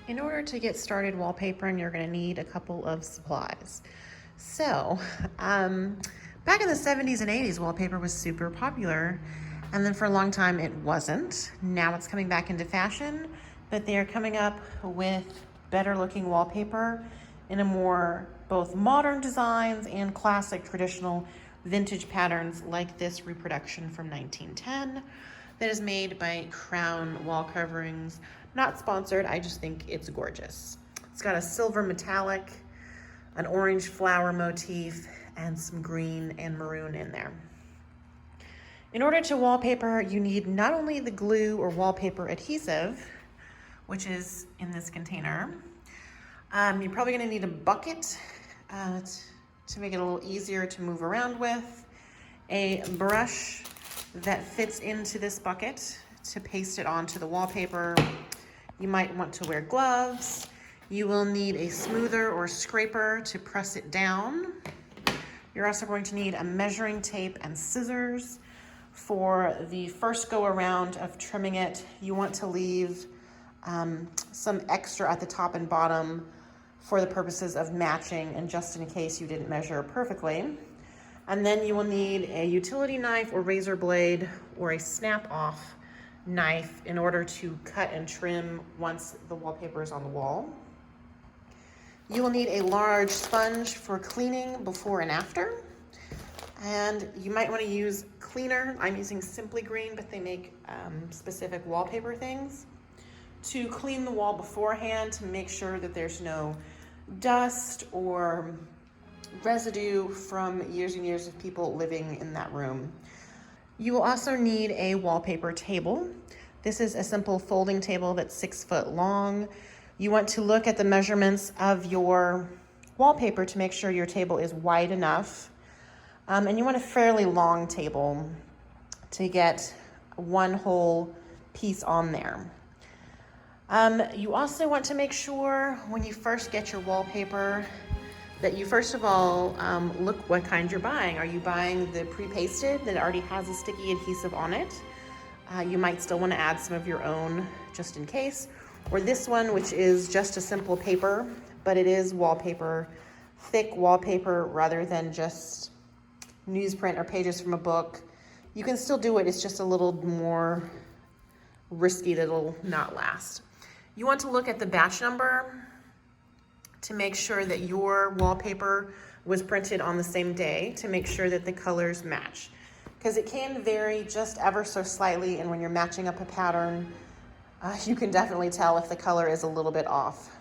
In order to get started wallpapering, you're going to need a couple of supplies. So, back in the 70s and 80s, wallpaper was super popular, and then for a long time it wasn't. Now it's coming back into fashion, but they are coming up with better looking wallpaper in a more both modern designs and classic traditional vintage patterns, like this reproduction from 1910 that is made by Crown Wall Coverings. Not sponsored, I just think it's gorgeous. It's got a silver metallic, an orange flower motif, and some green and maroon in there. In order to wallpaper, you need not only the glue or wallpaper adhesive, which is in this container. You're probably gonna need a bucket to make it a little easier to move around with, a brush that fits into this bucket to paste it onto the wallpaper. You might want to wear gloves. You will need a smoother or scraper to press it down. You're also going to need a measuring tape and scissors. For the first go around of trimming it, you want to leave some extra at the top and bottom for the purposes of matching and just in case you didn't measure perfectly. And then you will need a utility knife or razor blade or a snap-off knife in order to cut and trim once the wallpaper is on the wall. You will need a large sponge for cleaning before and after. And you might want to use cleaner. I'm using Simply Green, but they make specific wallpaper things to clean the wall beforehand to make sure that there's no dust or residue from years and years of people living in that room. You will also need a wallpaper table. This is a simple folding table that's 6 foot long. You want to look at the measurements of your wallpaper to make sure your table is wide enough. And you want a fairly long table to get one whole piece on there. You also want to make sure when you first get your wallpaper that you first of all look what kind you're buying. Are you buying the pre-pasted that already has a sticky adhesive on it? You might still want to add some of your own just in case. Or this one, which is just a simple paper, but it is wallpaper, thick wallpaper rather than just newsprint or pages from a book. You can still do it, it's just a little more risky that it'll not last. You want to look at the batch number to make sure that your wallpaper was printed on the same day to make sure that the colors match. Because it can vary just ever so slightly, and when you're matching up a pattern, you can definitely tell if the color is a little bit off.